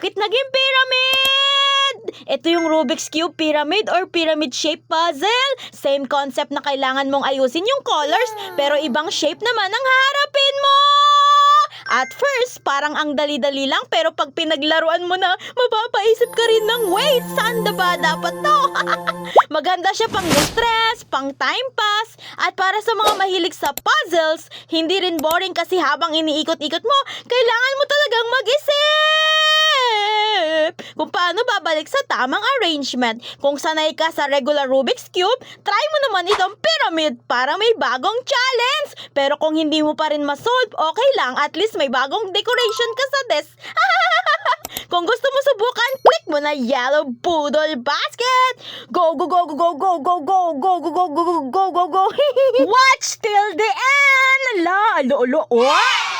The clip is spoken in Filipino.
Bakit naging pyramid? Ito yung Rubik's Cube pyramid or pyramid shape puzzle. Same concept na kailangan mong ayusin yung colors, pero ibang shape naman ang harapin mo. At first, parang ang dali-dali lang, pero pag pinaglaruan mo na, mapapaisip ka rin ng, wait, saan na ba dapat to? Maganda siya pang stress, pang time pass, at para sa mga mahilig sa puzzles, hindi rin boring kasi habang iniikot-ikot mo, kailangan mo talagang mag-isip kung paano babalik sa tamang arrangement. Kung sanay ka sa regular Rubik's Cube, try mo naman itong pyramid para may bagong challenge. Pero kung hindi mo pa rin masolve, okay lang, at least may bagong decoration ka sa desk. Kung gusto mo subukan, click mo na yellow poodle basket. Go, go, go, go, go, go, go, go, go, go, go, go, go, go, go. Watch till the end. Alo, alo, alo.